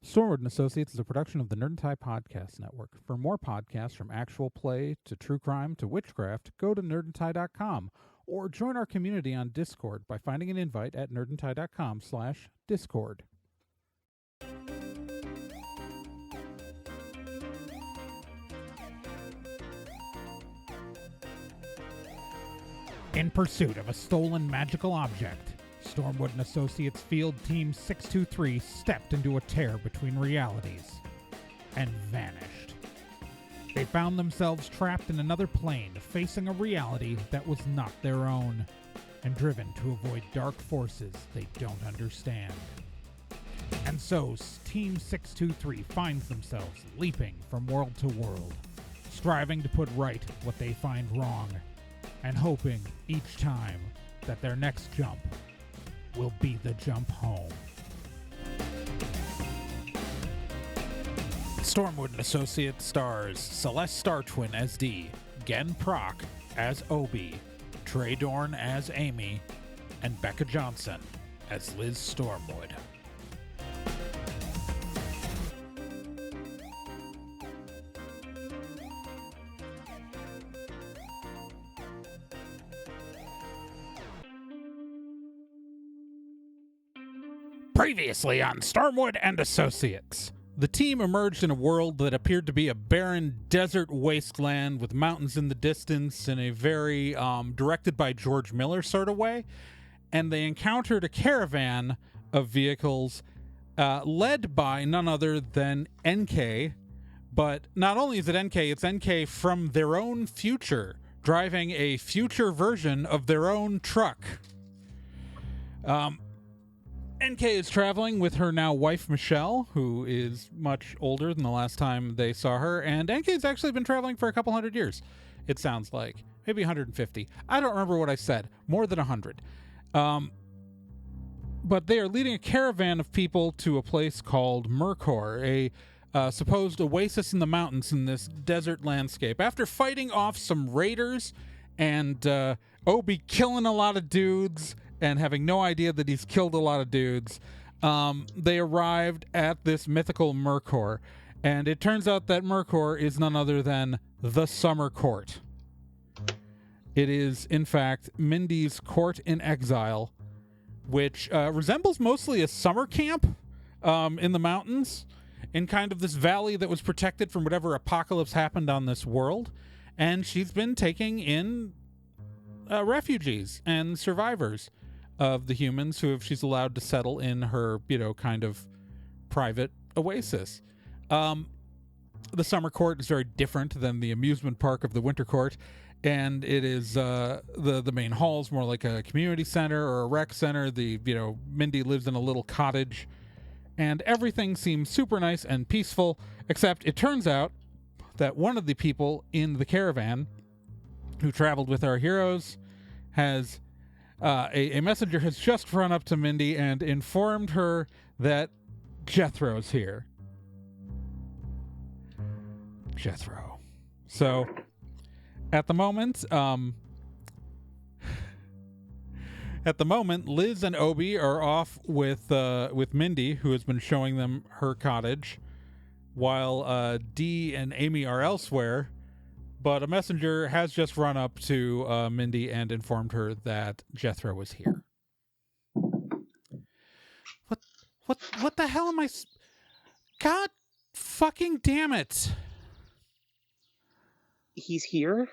Stormwood and Associates is a production of the Nerd and Tie Podcast Network. For more podcasts from actual play to true crime to witchcraft, go to nerdandtie.com or join our community on Discord by finding an invite at nerdandtie.com/discord. In pursuit of a stolen magical object, Stormwood and Associates Field Team 623 stepped into a tear between realities and vanished. They found themselves trapped in another plane, facing a reality that was not their own, and driven to avoid dark forces they don't understand. And so, Team 623 finds themselves leaping from world to world, striving to put right what they find wrong, and hoping each time that their next jump will be the jump home. Stormwood and Associates stars Celeste Star Twin as Dee, Gen Proc as Obi, Trey Dorn as Amy, and Becca Johnson as Liz Stormwood. Previously on Stormwood and Associates, the team emerged in a world that appeared to be a barren desert wasteland with mountains in the distance in a very directed by George Miller sort of way, and they encountered a caravan of vehicles led by none other than NK, but not only is it NK, it's NK from their own future, driving a future version of their own truck. NK is traveling with her now wife, Michelle, who is much older than the last time they saw her. And NK's actually been traveling for a couple hundred years, it sounds like. Maybe 150. I don't remember what I said. More than 100. But they are leading a caravan of people to a place called Mercor, a supposed oasis in the mountains in this desert landscape. After fighting off some raiders and Obi killing a lot of dudes and having no idea that he's killed a lot of dudes, they arrived at this mythical Mercor. And it turns out that Mercor is none other than the Summer Court. It is, in fact, Mindy's court in exile, which resembles mostly a summer camp in the mountains, in kind of this valley that was protected from whatever apocalypse happened on this world. And she's been taking in refugees and survivors of the humans who she's allowed to settle in her, kind of private oasis. The summer court is very different than the amusement park of the winter court, and it is the main hall is more like a community center or a rec center. Mindy lives in a little cottage, and everything seems super nice and peaceful, except it turns out that one of the people in the caravan who traveled with our heroes has a messenger has just run up to Mindy and informed her that Jethro's here. Jethro. So, at the moment, Liz and Obi are off with Mindy, who has been showing them her cottage, while Dee and Amy are elsewhere. But a messenger has just run up to Mindy and informed her that Jethro was here. What the hell am I? God fucking damn it! He's here?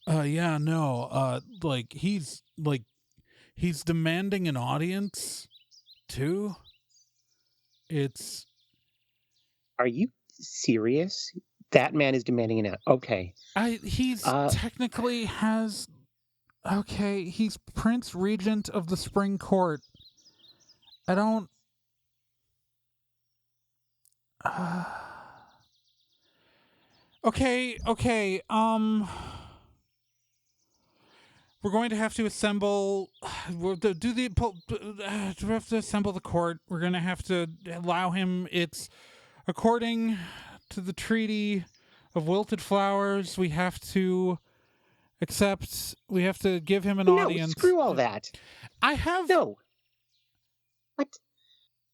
Yeah, no. He's demanding an audience too. Are you serious? That man is demanding an okay. He's technically has. Okay, he's Prince Regent of the Spring Court. I don't. Okay. We're going to have to assemble. We have to assemble the court. We're going to have to allow him. It's according to the Treaty of Wilted Flowers. We have to accept. We have to give him an audience. Screw all that. I have no.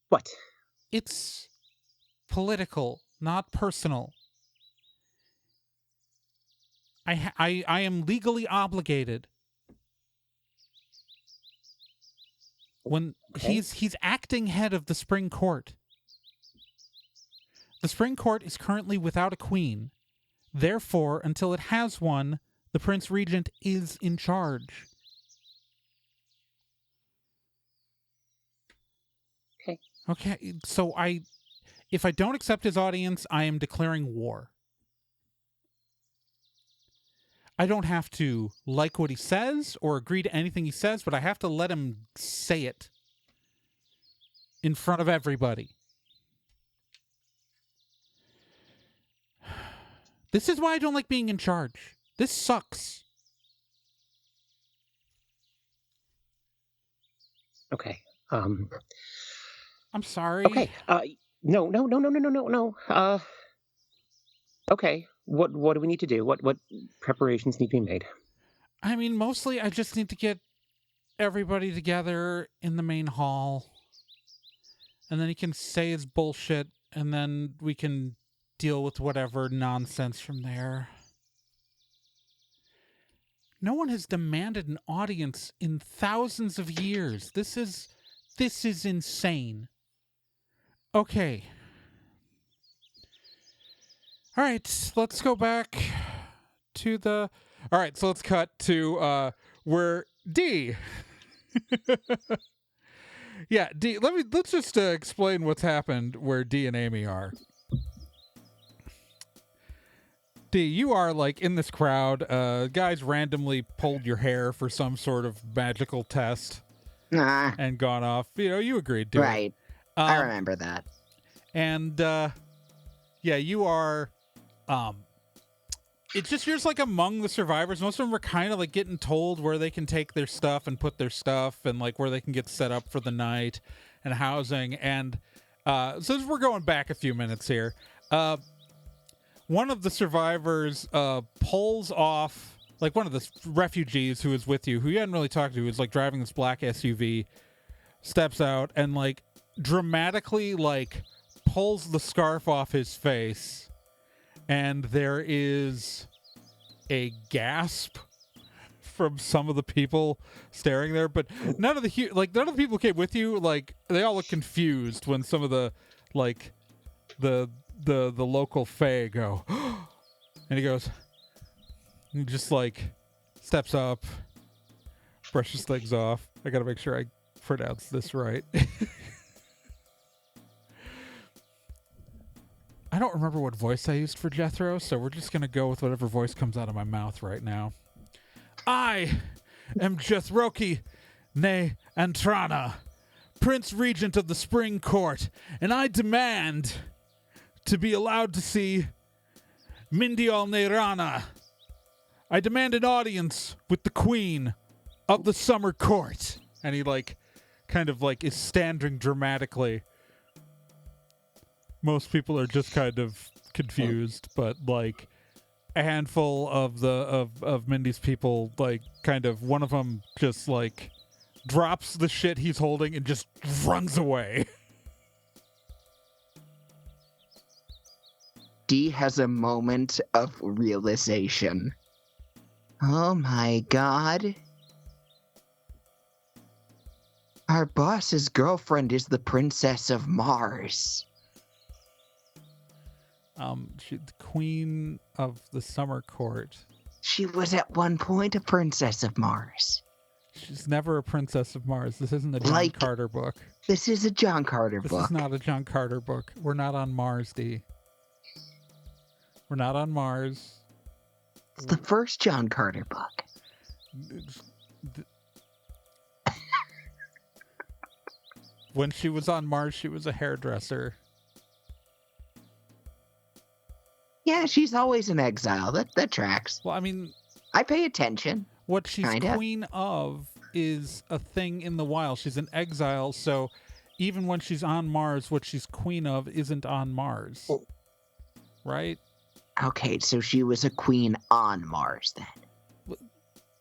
What? It's political, not personal. I am legally obligated. When he's acting head of the Spring Court. The Spring Court is currently without a queen. Therefore, until it has one, the Prince Regent is in charge. Okay, so if I don't accept his audience, I am declaring war. I don't have to like what he says or agree to anything he says, but I have to let him say it in front of everybody. This is why I don't like being in charge. This sucks. Okay. I'm sorry. Okay. No. Okay. What do we need to do? What preparations need to be made? I mean, mostly I just need to get everybody together in the main hall. And then he can say his bullshit, and then we can deal with whatever nonsense from there. No one has demanded an audience in thousands of years. This is insane. Okay. All right, let's go back to the... All right, so let's cut to where D... Yeah, D, let's just explain what's happened where D and Amy are. D, you are like in this crowd. Guys randomly pulled your hair for some sort of magical test and gone off. You know, you agreed to it. Right. I remember that. And yeah, you are. It's just you're just like among the survivors. Most of them are kind of like getting told where they can take their stuff and put their stuff, and like where they can get set up for the night and housing. And so we're going back a few minutes here. One of the survivors pulls off, like one of the refugees who was with you, who you hadn't really talked to, who was like driving this black SUV, steps out and like dramatically like pulls the scarf off his face. And there is a gasp from some of the people staring there, but none of the people who came with you, like they all look confused when some of the like the local fae go, and he goes, and he just like steps up, brushes things off. I gotta make sure I pronounce this right. I don't remember what voice I used for Jethro, so we're just going to go with whatever voice comes out of my mouth right now. I am Jethroki ne Antrana, Prince Regent of the Spring Court, and I demand to be allowed to see Mindial Neirana. I demand an audience with the Queen of the Summer Court. And he like kind of like is standing dramatically. Most people are just kind of confused, but like a handful of of Mindy's people, like kind of one of them just like drops the shit he's holding and just runs away. D has a moment of realization. Oh my god. Our boss's girlfriend is the Princess of Mars. She's the Queen of the Summer Court. She was at one point a Princess of Mars. She's never a Princess of Mars. This isn't a John Carter book. This is a John Carter book. This is not a John Carter book. We're not on Mars, D. We're not on Mars. It's the first John Carter book. When she was on Mars, she was a hairdresser. Yeah, she's always in exile. That tracks. Well, I mean, I pay attention. What she's Kinda. queen of is a thing in the wild. She's in exile, so even when she's on Mars, what she's queen of isn't on Mars. Right? Okay, so she was a queen on Mars then.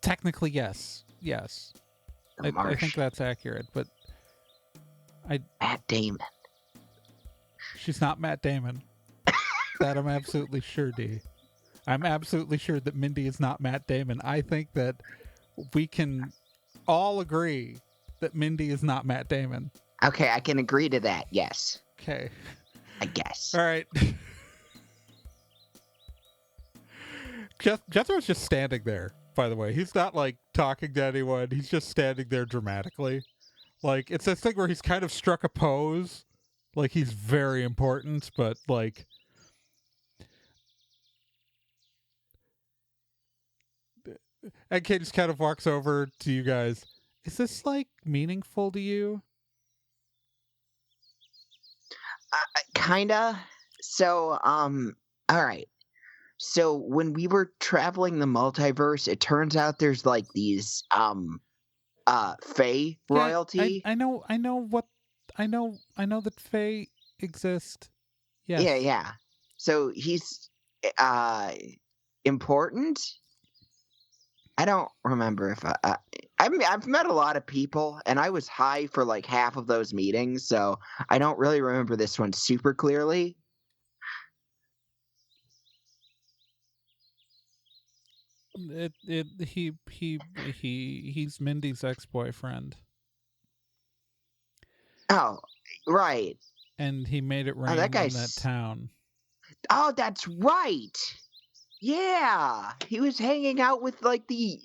Technically, yes. Yes. I think that's accurate, but Matt Damon. She's not Matt Damon. That I'm absolutely sure, D. I'm absolutely sure that Mindy is not Matt Damon. I think that we can all agree that Mindy is not Matt Damon. Okay, I can agree to that. Yes. Okay. I guess. All right. Jethro's just standing there, by the way. He's not, like, talking to anyone. He's just standing there dramatically. Like, it's this thing where he's kind of struck a pose. Like, he's very important, but, like... And Kate just kind of walks over to you guys. Is this, like, meaningful to you? Kinda. So, all right. So when we were traveling the multiverse, it turns out there's like these Fae royalty. I know that Faye exist. Yes. Yeah. So he's important. I don't remember if I've met a lot of people, and I was high for like half of those meetings, so I don't really remember this one super clearly. He's Mindy's ex-boyfriend. Oh, right. And he made it rain that in guy's... that town. Oh, that's right. Yeah, he was hanging out with like he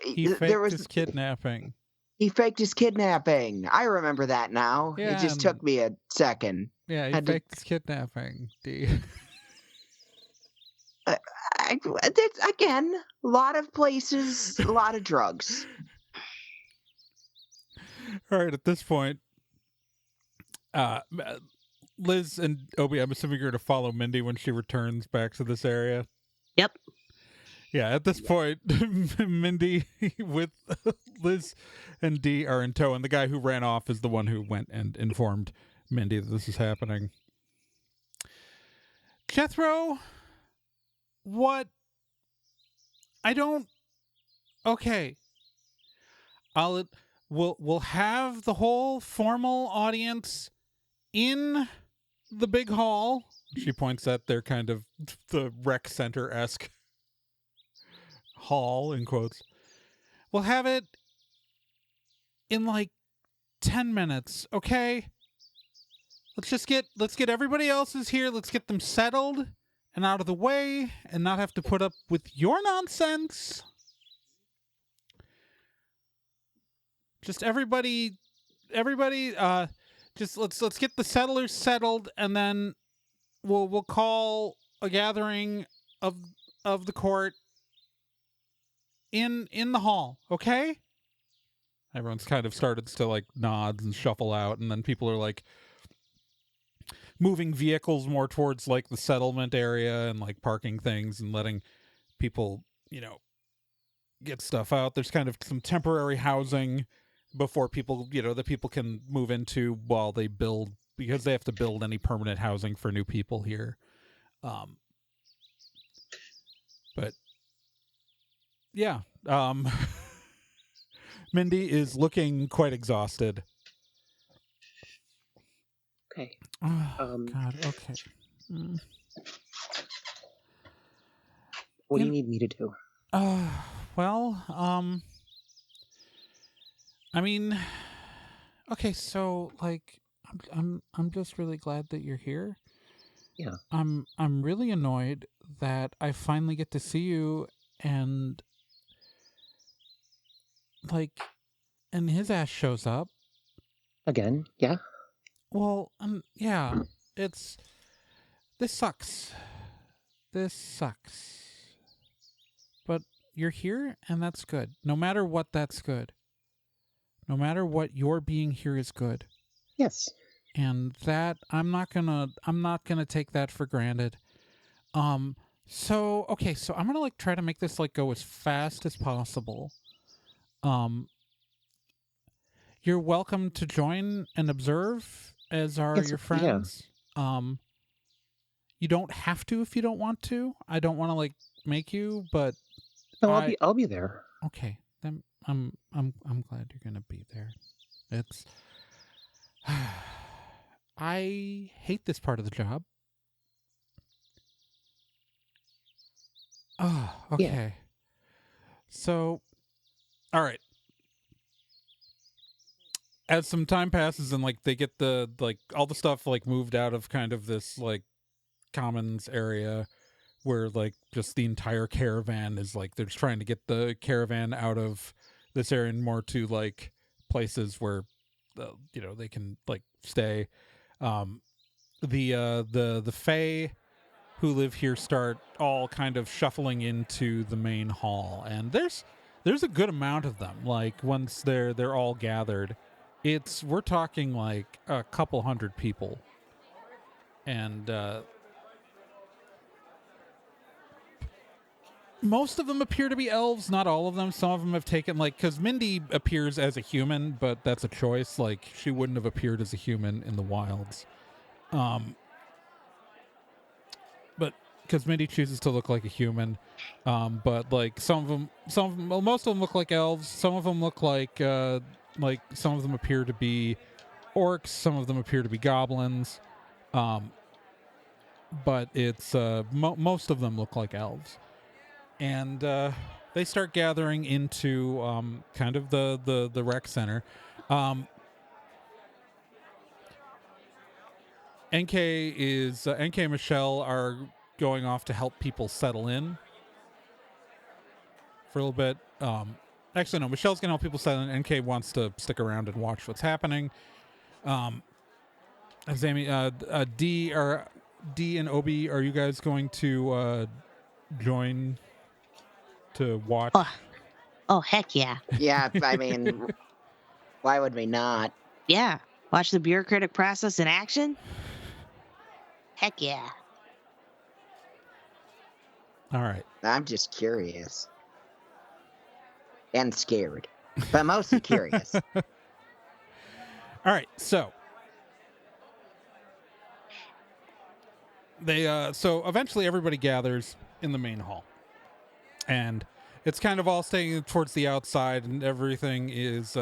faked his kidnapping. He faked his kidnapping. I remember that now. Yeah, it just took me a second. Yeah, he faked his kidnapping. Again, a lot of places, a lot of drugs. All right, at this point, Liz and Obi, I'm assuming you're going to follow Mindy when she returns back to this area. Yep. Yeah, at this point, Mindy with Liz and Dee are in tow, and the guy who ran off is the one who went and informed Mindy that this is happening. Jethro, what? Okay. We'll have the whole formal audience in the big hall. She points at their kind of the rec center-esque hall, in quotes. We'll have it in like 10 minutes, okay? Let's get everybody else's here. Let's get them settled and out of the way and not have to put up with your nonsense. Just everybody, just let's get the settlers settled, and then we'll call a gathering of the court in the hall, okay? Everyone's kind of started to like nod and shuffle out, and then people are like moving vehicles more towards like the settlement area and like parking things and letting people, get stuff out. There's kind of some temporary housing before people, that people can move into while they build, because they have to build any permanent housing for new people here. But yeah, Mindy is looking quite exhausted. Okay. Oh, God, okay. What do you need me to do? Well, I mean, okay, so like, I'm just really glad that you're here. Yeah. I'm really annoyed that I finally get to see you, and like, and his ass shows up again. Yeah. Well, yeah, this sucks. This sucks. But you're here, and that's good. No matter what, that's good. No matter what, your being here is good. Yes. And that I'm not gonna take that for granted. So okay, so I'm gonna like try to make this like go as fast as possible. You're welcome to join and observe, as are your friends. Yeah. You don't have to if you don't want to. I don't want to like make you, but no, I'll be there. Okay, then I'm glad you're gonna be there. It's I hate this part of the job. Oh, okay. Yeah. So, all right. As some time passes and like they get the like all the stuff like moved out of kind of this like commons area where like just the entire caravan is like they're just trying to get the caravan out of this area and more to like places where they can like stay. The Fae who live here start all kind of shuffling into the main hall, and there's a good amount of them. Like once they're all gathered, we're talking like a couple hundred people, and most of them appear to be elves. Not all of them. Some of them have taken because Mindy appears as a human, but that's a choice. Like she wouldn't have appeared as a human in the wilds. But because Mindy chooses to look like a human, but like most of them look like elves. Some of them look like some of them appear to be orcs. Some of them appear to be goblins. But it's most of them look like elves, and they start gathering into kind of the rec center. NK and Michelle are going off to help people settle in for a little bit. Actually, no, Michelle's going to help people settle in. NK wants to stick around and watch what's happening. Amy, D and Obi, are you guys going to join to watch? Oh, heck yeah. Yeah, I mean, why would we not? Yeah. Watch the bureaucratic process in action? Heck yeah. All right. I'm just curious. And scared. But mostly curious. All right, so so eventually everybody gathers in the main hall. And it's kind of all staying towards the outside, and everything is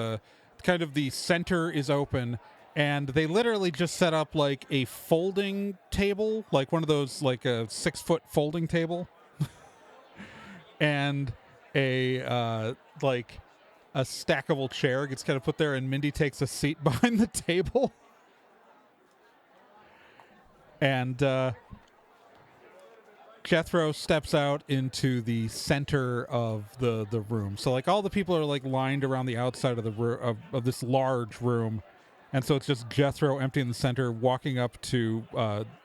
kind of the center is open, and they literally just set up like a folding table, like one of those like a 6-foot folding table. And a like a stackable chair gets kind of put there, and Mindy takes a seat behind the table. And Jethro steps out into the center of the room. So like all the people are like lined around the outside of the of this large room, and so it's just Jethro empty in the center, walking up to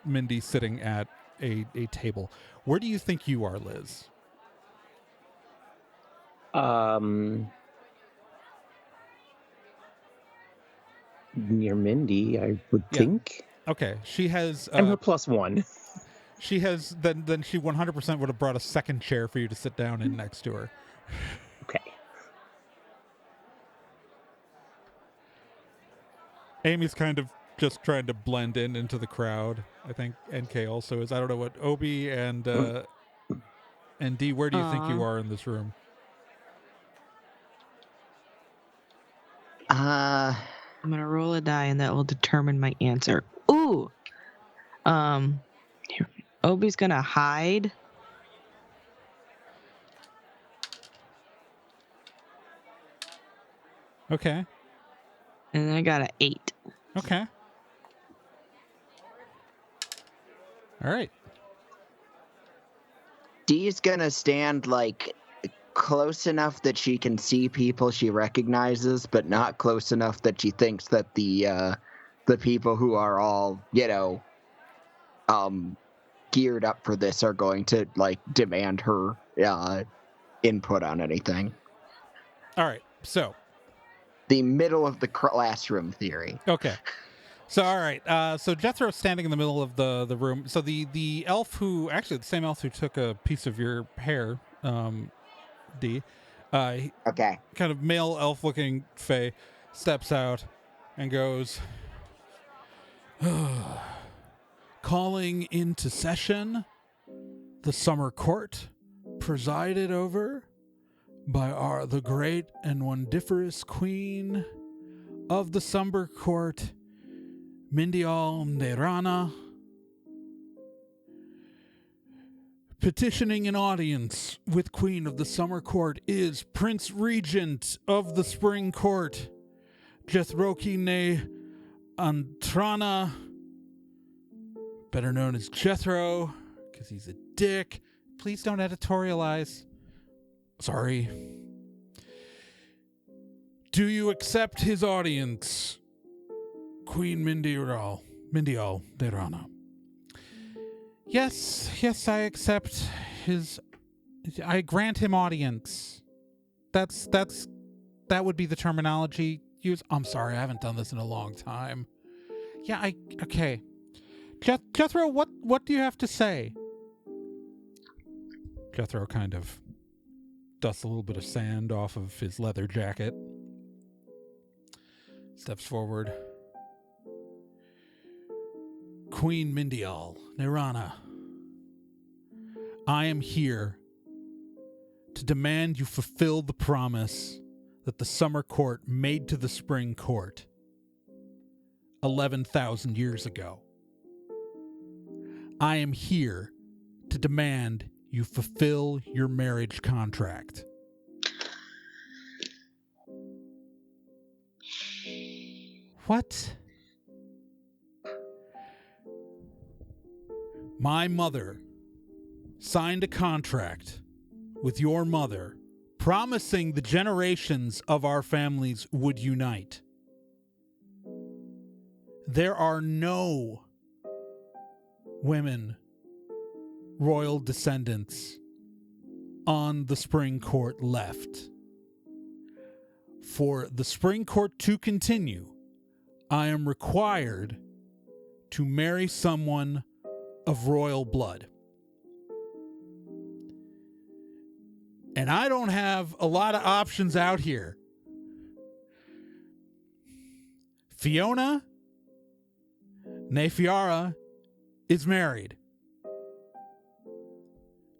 Mindy sitting at a table. Where do you think you are, Liz? Near Mindy, I would think. Okay, she has. I'm her +1. She has. Then she 100% would have brought a second chair for you to sit down in next to her. Okay. Amy's kind of just trying to blend into the crowd. I think NK also is. I don't know what Obi and D. Where do you think you are in this room? I'm gonna roll a die, and that will determine my answer. Ooh. Here. Obi's gonna hide. Okay. And I got an 8. Okay. All right. Dee's gonna stand like close enough that she can see people she recognizes, but not close enough that she thinks that the people who are all, geared up for this are going to like demand her input on anything. All right. So the middle of the classroom theory. Okay. So all right. So Jethro's standing in the middle of the room. So the elf who the same elf who took a piece of your hair, D. Okay. Kind of male elf looking Fae steps out and goes, calling into session the summer court, presided over by the great and wondiferous queen of the summer court, Mindial Nerana, petitioning an audience with Queen of the Summer Court is Prince Regent of the Spring Court, Jethro ne Antrana, better known as Jethro, because he's a dick. Please don't editorialize. Sorry. Do you accept his audience, Queen Mindial Derana? Yes, I accept his. I grant him audience. That would be the terminology used. I'm sorry, I haven't done this in a long time. Yeah, okay. Jethro, what do you have to say? Jethro kind of dusts a little bit of sand off of his leather jacket. Steps forward. Queen Mindial Nerana, I am here to demand you fulfill the promise that the Summer Court made to the Spring Court 11,000 years ago. I am here to demand you fulfill your marriage contract. What? My mother signed a contract with your mother promising the generations of our families would unite. There are no women, royal descendants on the Spring Court left. For the Spring Court to continue, I am required to marry someone of royal blood. And I don't have a lot of options out here. Fiona Nefiara is married.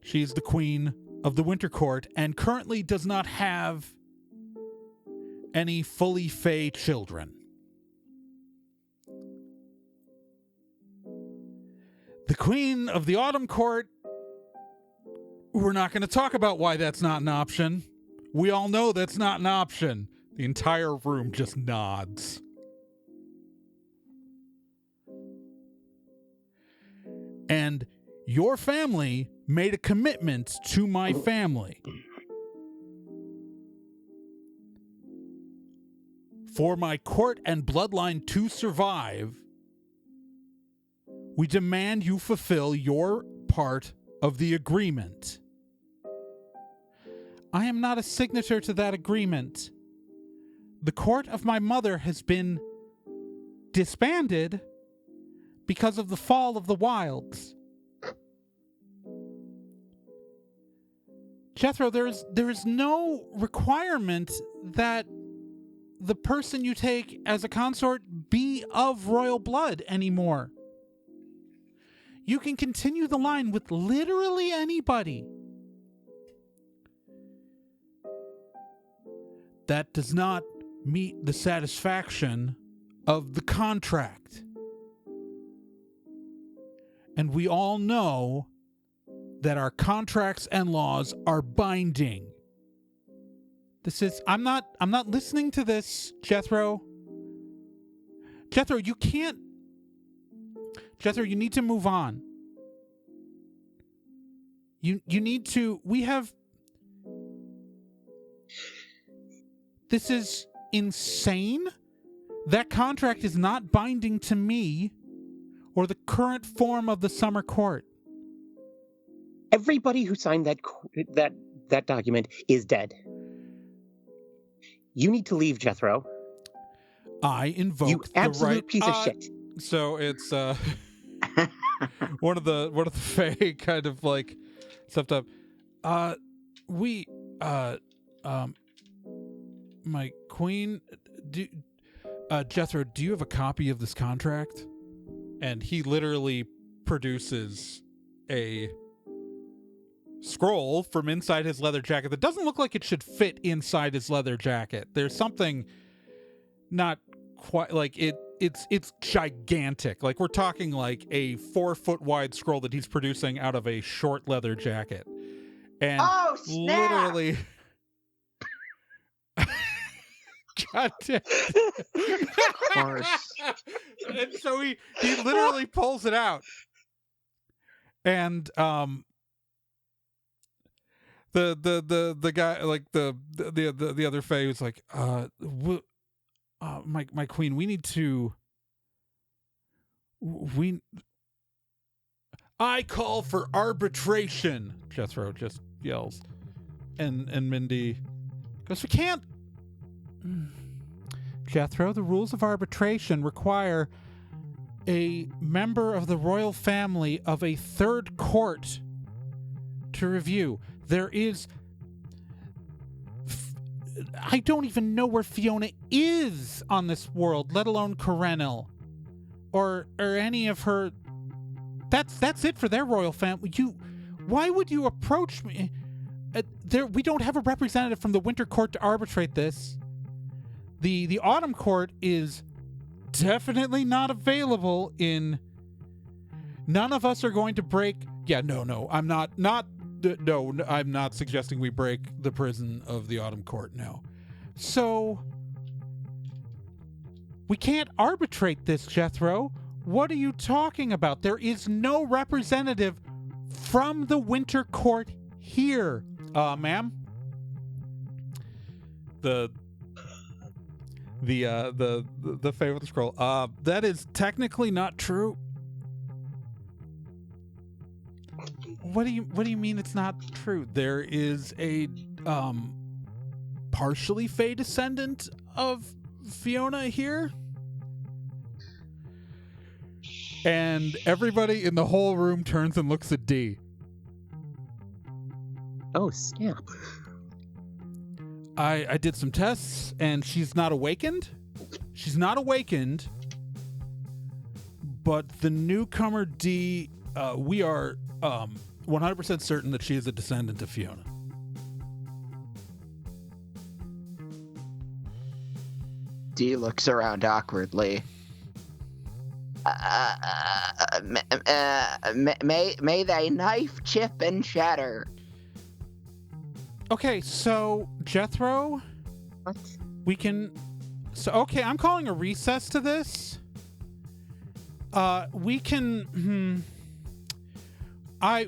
She's the queen of the Winter Court and currently does not have any fully fey children. The queen of the Autumn Court, we're not going to talk about why that's not an option. We all know that's not an option. The entire room just nods. And your family made a commitment to my family. For my court and bloodline to survive, we demand you fulfill your part of the agreement. I am not a signature to that agreement. The court of my mother has been disbanded because of the fall of the wilds. Jethro, there is no requirement that the person you take as a consort be of royal blood anymore. You can continue the line with literally anybody. That does not meet the satisfaction of the contract. And we all know that our contracts and laws are binding. I'm not listening to this, Jethro. Jethro, you can't. Jethro, you need to move on. You need to. This is insane. That contract is not binding to me or the current form of the Summer Court. Everybody who signed that document is dead. You need to leave, Jethro. I invoke you absolute piece of shit. So it's one of the Fae kind of like stepped up. My queen, Jethro, do you have a copy of this contract? And he literally produces a scroll from inside his leather jacket that doesn't look like it should fit inside his leather jacket. There's something not quite like it. it's gigantic. Like we're talking like a 4-foot wide scroll that he's producing out of a short leather jacket. And Oh, snap! literally God damn. Of course. And so he literally pulls it out. And the guy, like the other fae was like, my queen, we need to I call for arbitration, Jethro just yells. And Mindy goes, we can't. Jethro, the rules of arbitration require a member of the royal family of a third court to review. There is... I don't even know where Fiona is on this world, let alone Karenil. Or any of her... That's it for their royal family. Why would you approach me? We don't have a representative from the Winter Court to arbitrate this. The Autumn Court is definitely not available in... None of us are going to break... Yeah, no, I'm not... No, I'm not suggesting we break the prison of the Autumn Court, no. So... We can't arbitrate this, Jethro. What are you talking about? There is no representative from the Winter Court here. Ma'am? The fae with the scroll. That is technically not true. What do you mean it's not true? There is a partially fae descendant of Fiona here. And everybody in the whole room turns and looks at D. Oh, snap. I did some tests, and she's not awakened. She's not awakened, but the newcomer D, we are 100% certain that she is a descendant of Fiona. D looks around awkwardly. May thy knife chip and shatter. Okay, so Jethro, What? we can. So okay, I'm calling a recess to this. We can.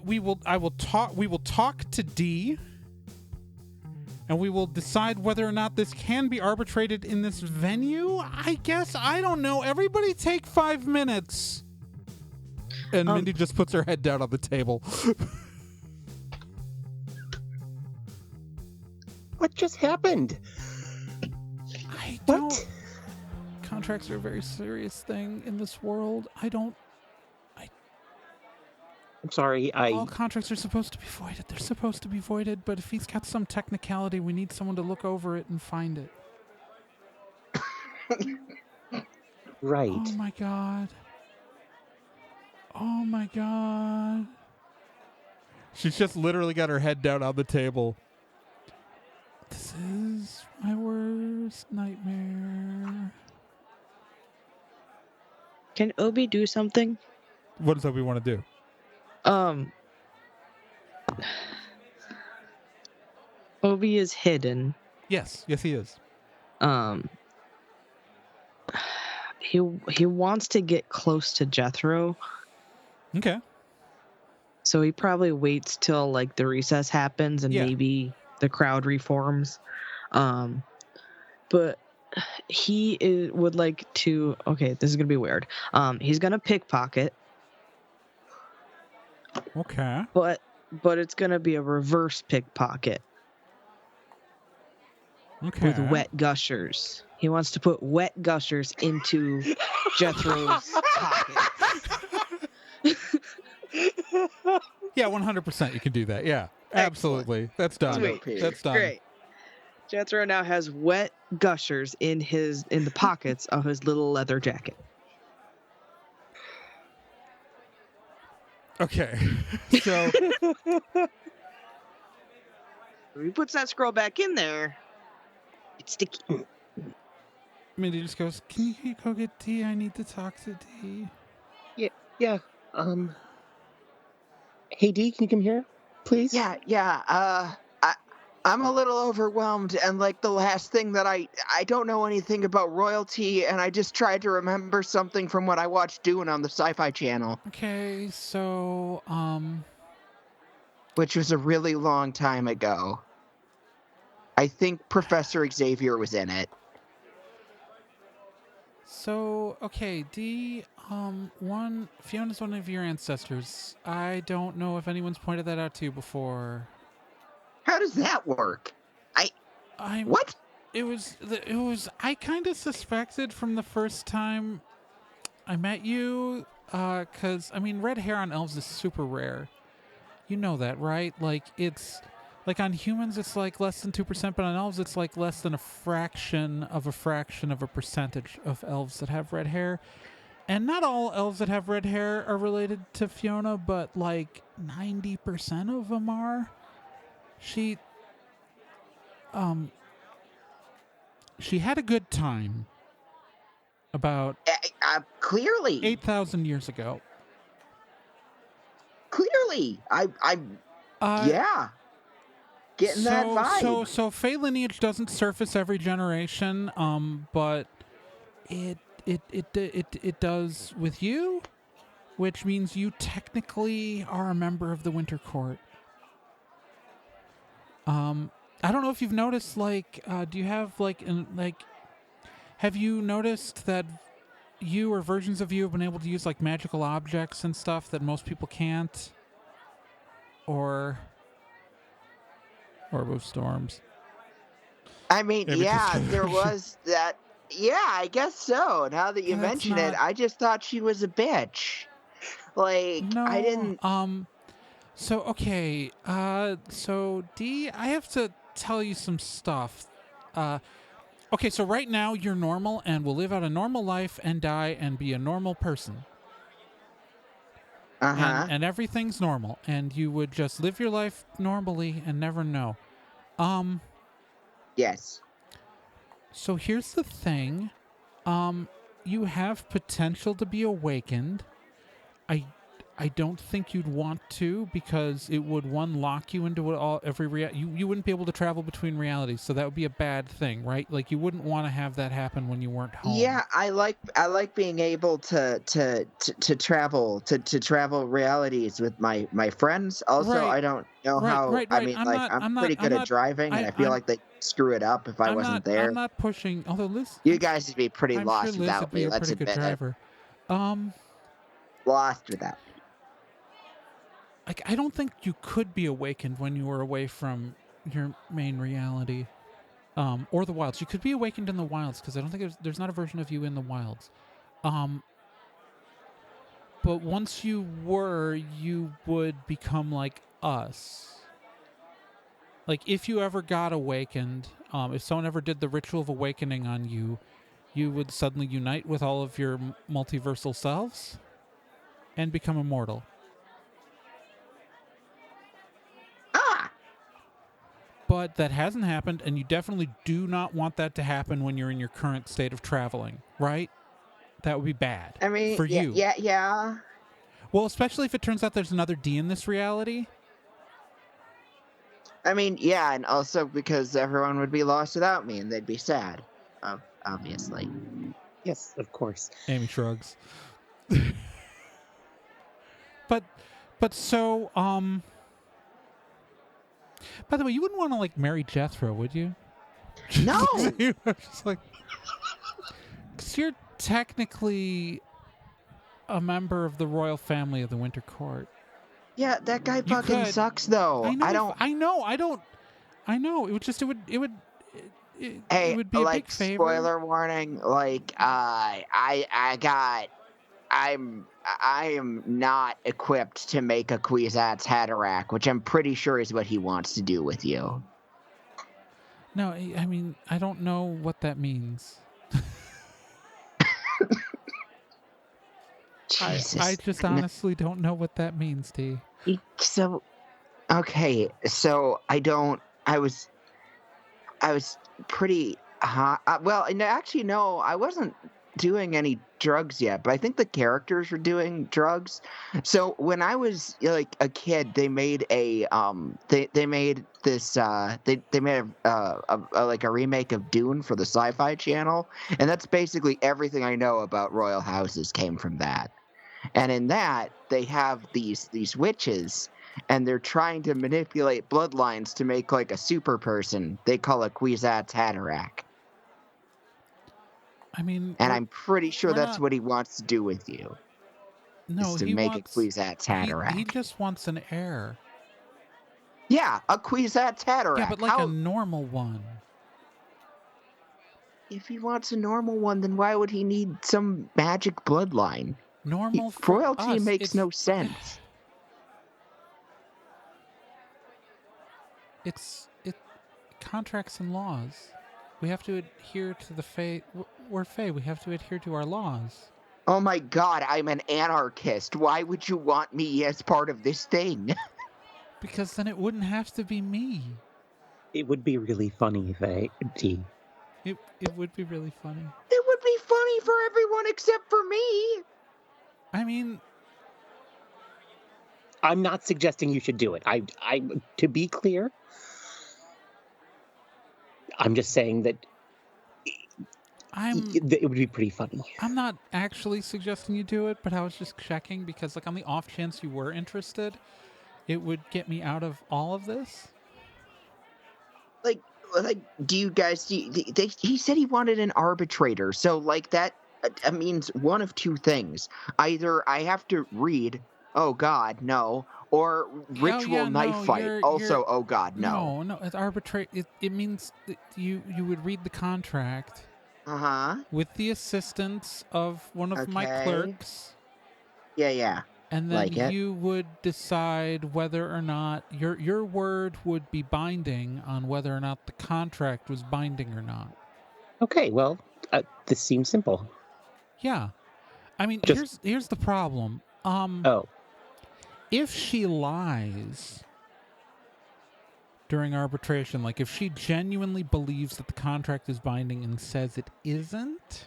We will talk to D, and we will decide whether or not this can be arbitrated in this venue. I guess, I don't know. Everybody take 5 minutes. And Mindy just puts her head down on the table. What just happened? I What? don't. Contracts are a very serious thing in this world. I'm sorry, All contracts are supposed to be voided. They're supposed to be voided, but if he's got some technicality, we need someone to look over it and find it. Right. Oh my god. Oh my god. She's just literally got her head down on the table. This is my worst nightmare. Can Obi do something? What does Obi want to do? Obi is hidden. Yes, he is. He wants to get close to Jethro, Okay. so he probably waits till like the recess happens and Yeah. maybe the crowd reforms. But would like to. Okay, this is gonna be weird. He's gonna pickpocket, Okay. but it's gonna be a reverse pickpocket Okay. with wet gushers. He wants to put wet gushers into Jethro's pocket. Yeah, 100% you can do that. Yeah. Absolutely. That's done. Sweet. That's done. Great. Jethro now has wet gushers in the pockets of his little leather jacket. Okay. So When he puts that scroll back in there, it's sticky. Mindy just goes, "Can you go get Dee? I need to talk to Dee." Yeah. Hey, Dee, can you come here, please? Yeah. I'm a little overwhelmed, and like the last thing that I don't know anything about royalty, and I just tried to remember something from what I watched Dune on the Sci-Fi Channel, Okay, so which was a really long time ago. I think Professor Xavier was in it. okay, Dee, Fiona's one of your ancestors. I don't know if anyone's pointed that out to you before. How does that work? I'm What? It was I kind of suspected from the first time I met you, cuz I mean red hair on elves is super rare. You know that, right? Like it's like on humans it's like less than 2%, but on elves it's like less than a fraction of a percentage of elves that have red hair. And not all elves that have red hair are related to Fiona, but like 90% of them are. She had a good time about Clearly. 8,000 years ago. Clearly. Yeah. Getting that vibe. So Fey lineage doesn't surface every generation, but it does with you, which means you technically are a member of the Winter Court. I don't know if you've noticed, like, do you have have you noticed that you or versions of you have been able to use like magical objects and stuff that most people can't, or move storms? I mean, Maybe yeah, just- there was that. Yeah, I guess so. Now that you That's mention it, not- I just thought she was a bitch. Like, No, I didn't. So okay, so Dee, I have to tell you some stuff. Okay, so right now you're normal and will live out a normal life and die and be a normal person. Uh-huh. And everything's normal, and you would just live your life normally and never know. Yes. So here's the thing. You have potential to be awakened. I don't think you'd want to, because it would lock you into you wouldn't be able to travel between realities, so that would be a bad thing, right? Like you wouldn't want to have that happen when you weren't home. Yeah, I like being able to travel realities with my friends. Also, Right. I don't know how. Right. I mean, I'm pretty good at driving, and I feel like they screw it up if I wasn't there. I'm not pushing. Although Liz, You guys would be pretty I'm lost sure Liz without would be me. a Let's pretty good admit it. driver. Lost without me. Like I don't think you could be awakened when you were away from your main reality, or the wilds. You could be awakened in the wilds, because I don't think there's not a version of you in the wilds. But once you were, you would become like us. Like if you ever got awakened, if someone ever did the ritual of awakening on you, you would suddenly unite with all of your multiversal selves and become immortal. But that hasn't happened, and you definitely do not want that to happen when you're in your current state of traveling, right? That would be bad. I mean, for you. Yeah. Well, especially if it turns out there's another D in this reality. I mean, yeah, and also because everyone would be lost without me, and they'd be sad. Obviously. Yes, of course. Amy shrugs. But so, by the way, you wouldn't want to like marry Jethro, would you? No. Just like, because you're technically a member of the royal family of the Winter Court. Yeah, that guy You fucking could. sucks, though. I know. I don't. It would just. It would be Hey, a like, big favor. spoiler warning. Like, I am not equipped to make a Kwisatz Haderach, which I'm pretty sure is what he wants to do with you. No, I mean, I don't know what that means. Jesus. I just honestly don't know what that means, D. So, okay, so I was pretty Well, and actually, no, I wasn't doing any drugs yet, but I think the characters were doing drugs. So when I was like a kid, they made they made this they made like a remake of Dune for the Sci-Fi Channel, and that's basically everything I know about royal houses came from that. And in that, they have these witches, and they're trying to manipulate bloodlines to make like a super person. They call it Kwisatz Haderach. I mean, And I'm pretty sure we're that's not- what he wants to do with you. no, Is to he make wants. a Kwisatz Haderach. He just wants an heir. Yeah, a Kwisatz Haderach. Yeah, but like How, a normal one. if he wants a normal one, then why would he need some magic bloodline? Normal for Royalty us, makes it's- no sense. It's contracts and laws. We have to adhere to the Fae. We're Fae. We have to adhere to our laws. Oh my god, I'm an anarchist. Why would you want me as part of this thing? Because then it wouldn't have to be me. It would be really funny if It would be really funny. It would be funny for everyone except for me. I mean, I'm not suggesting you should do it. I to be clear, I'm just saying that it would be pretty funny. I'm not actually suggesting you do it, but I was just checking because, like, on the off chance you were interested, it would get me out of all of this. Like, do you guys? He said he wanted an arbitrator, so like that means one of two things: either I have to read, "Oh God, no," or ritual knife fight. Also, "Oh God, no." No, it's arbitrate. It means that you would read the contract with the assistance of one of my Okay. clerks. Yeah. And then Like it. you would decide whether or not your word would be binding on whether or not the contract was binding or not. Okay, well, this seems simple. Yeah. I mean, Just- here's the problem. Oh, If she lies during arbitration, like if she genuinely believes that the contract is binding and says it isn't,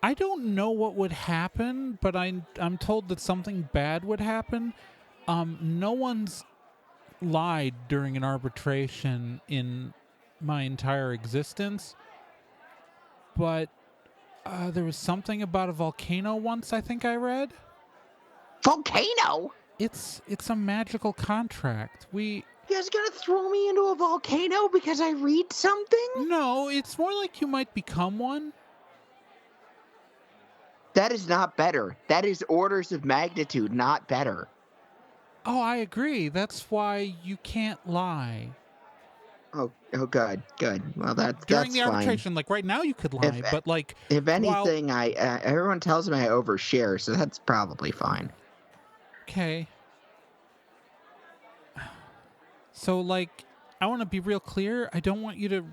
I don't know what would happen, but I'm told that something bad would happen. No one's lied during an arbitration in my entire existence, but there was something about a volcano once, I think I read. Volcano? It's a magical contract. You guys gonna throw me into a volcano because I read something? No, it's more like you might become one. That is not better. That is orders of magnitude, not better. Oh, I agree. That's why you can't lie. Oh, good. Well, During that's the arbitration, like right now you could lie, but like fine. If anything, everyone tells me I overshare, so that's probably fine. okay. So like I want to be real clear. I don't want you to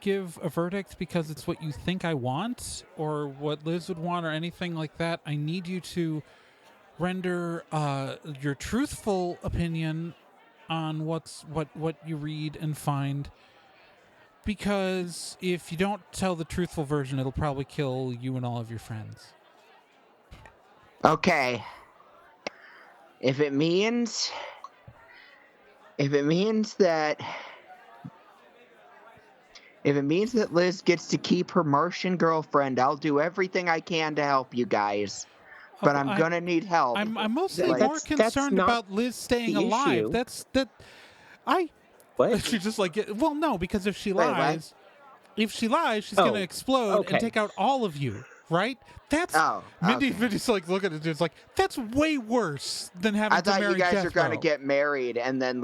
give a verdict because it's what you think I want or what Liz would want or anything like that. I need you to render your truthful opinion on what you read and find, because if you don't tell the truthful version, it'll probably kill you and all of your friends. Okay. If it means that Liz gets to keep her Martian girlfriend, I'll do everything I can to help you guys. But I'm gonna need help. I'm mostly Like, more that's concerned not about Liz staying the alive. issue. What? She just like well, no, because if she Wait, what? lies, she's Oh, gonna explode okay. and take out all of you, right? That's okay. Mindy's like looking at it. It's like that's way worse than having I to thought marry you guys Jethro. were gonna get married, and then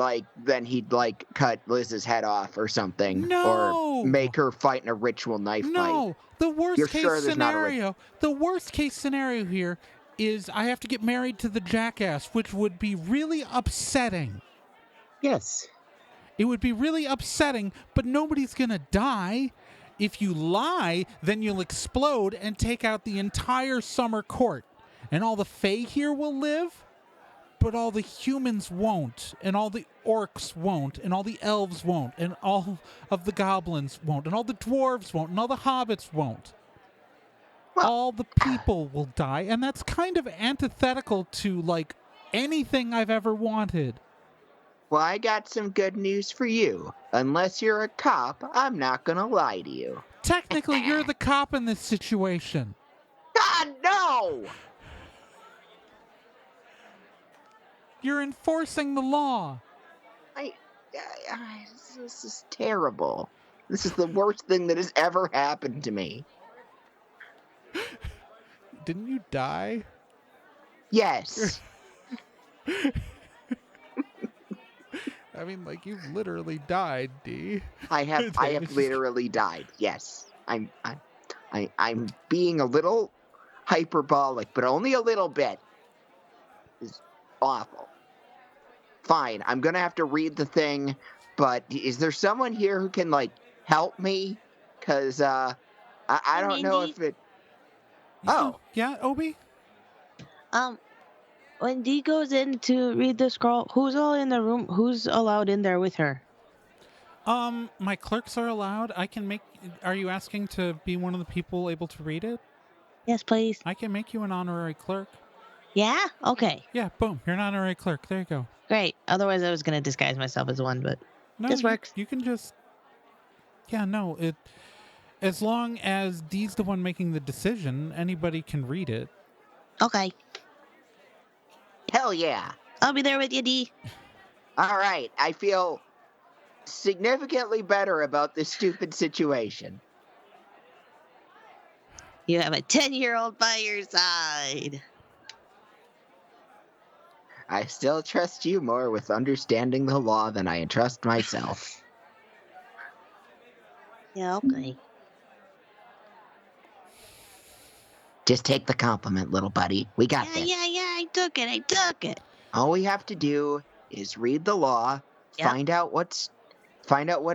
he'd like cut Liz's head off or something, No. or make her fight in a ritual knife fight. No, the worst You're case sure there's not a scenario. The worst case scenario here is I have to get married to the jackass, which would be really upsetting. Yes. It would be really upsetting, but nobody's gonna die. If you lie, then you'll explode and take out the entire summer court, and all the Fae here will live. but all the humans won't, and all the orcs won't, and all the elves won't, and all of the goblins won't, and all the dwarves won't, and all the hobbits won't. Well, all the people will die, and that's kind of antithetical to, like, anything I've ever wanted. Well, I got some good news for you. Unless you're a cop, I'm not gonna lie to you. Technically, you're the cop in this situation. God, no! You're enforcing the law. This is terrible. This is the worst thing that has ever happened to me. Didn't you die? Yes. I mean, like, you've literally died, D. I have literally died. Yes. I'm being a little hyperbolic, but only a little bit. It's awful. Fine, I'm gonna have to read the thing, but is there someone here who can, like, help me? Because I don't know if it... Oh. Yeah, Obi? When Dee goes in to read the scroll, who's all in the room? Who's allowed in there with her? My clerks are allowed. I can make... Are you asking to be one of the people able to read it? Yes, please. I can make you an honorary clerk. Yeah? Okay. Yeah, boom. You're an honorary clerk. There you go. Great. Otherwise, I was going to disguise myself as one, but No, this works. You can just... Yeah, no, it... As long as Dee's the one making the decision, anybody can read it. Okay. Hell yeah. I'll be there with you, Dee. All right, I feel significantly better about this stupid situation. You have a 10-year-old by your side. I still trust you more with understanding the law than I entrust myself. Yeah, okay. Just take the compliment, little buddy. We got this. Yeah, I took it. All we have to do is read the law, Yep. find out what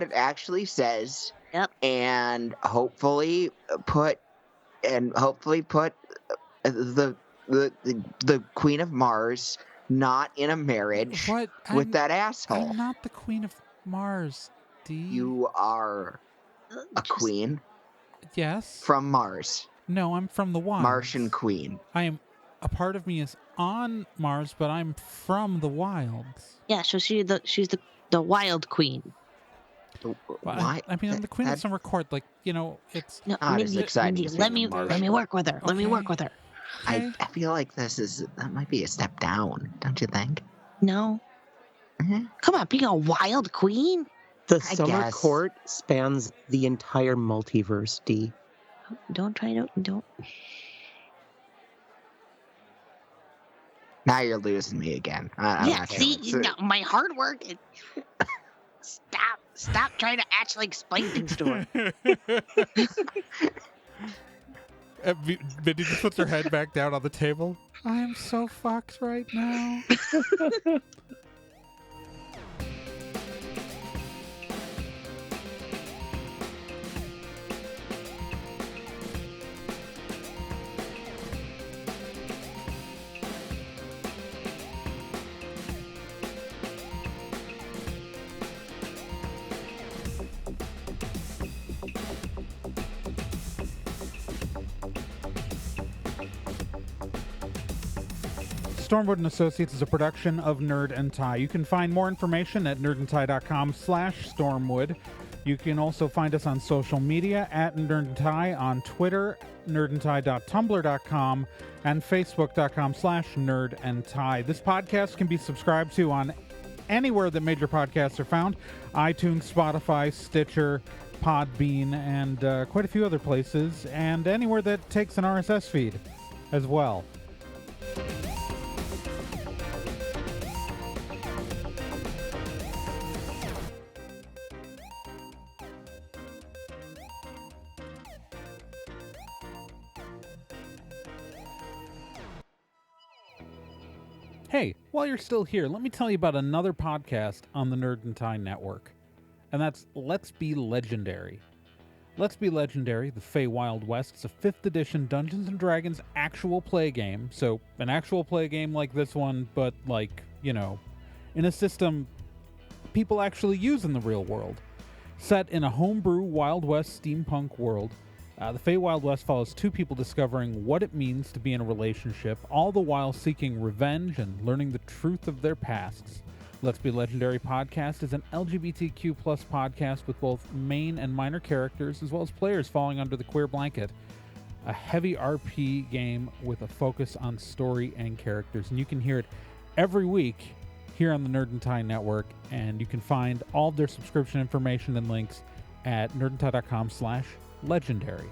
it actually says, Yep. and hopefully put the Queen of Mars not in a marriage What? with that asshole. I'm not the Queen of Mars, Dee. You are a queen Yes. from Mars. No, I'm from the wilds. Martian queen. I am... A part of me is on Mars, but I'm from the wilds. Yeah, so she's the wild queen. Well, Why? I mean, I'm the queen of summer court. Like, you know, it's... No, Not as exciting Mindy, as let being me a Martian. work with her. Let me Okay. work with her. Okay. I feel like that might be a step down, don't you think? No. Mhm. Come on, being a wild queen? The I summer guess. court spans the entire multiverse, D. Don't. Now you're losing me again. I'm Yeah, not see, feeling it. no, my hard work. Stop trying to actually explain things to her. Mindy just puts her head back down on the table. I am so fucked right now. Stormwood and Associates is a production of Nerd and Tie. You can find more information at nerdandtie.com/stormwood. You can also find us on social media at Nerd and Tie on Twitter, nerdandtie.tumblr.com, and facebook.com/nerdandtie. This podcast can be subscribed to on anywhere that major podcasts are found: iTunes, Spotify, Stitcher, Podbean, and quite a few other places, and anywhere that takes an RSS feed as well. Hey, while you're still here, let me tell you about another podcast on the Nerd and Tie Network, and that's Let's Be Legendary. Let's Be Legendary, the Fey Wild West. It's a 5th edition Dungeons & Dragons actual play game. So an actual play game like this one, but like, you know, in a system people actually use in the real world. Set in a homebrew Wild West steampunk world, the Fey Wild West follows 2 people discovering what it means to be in a relationship, all the while seeking revenge and learning the truth of their pasts. Let's Be Legendary podcast is an LGBTQ+ podcast with both main and minor characters, as well as players falling under the queer blanket. A heavy RP game with a focus on story and characters. And you can hear it every week here on the Nerd and Tie Network, and you can find all of their subscription information and links at nerdandtie.com/legendary.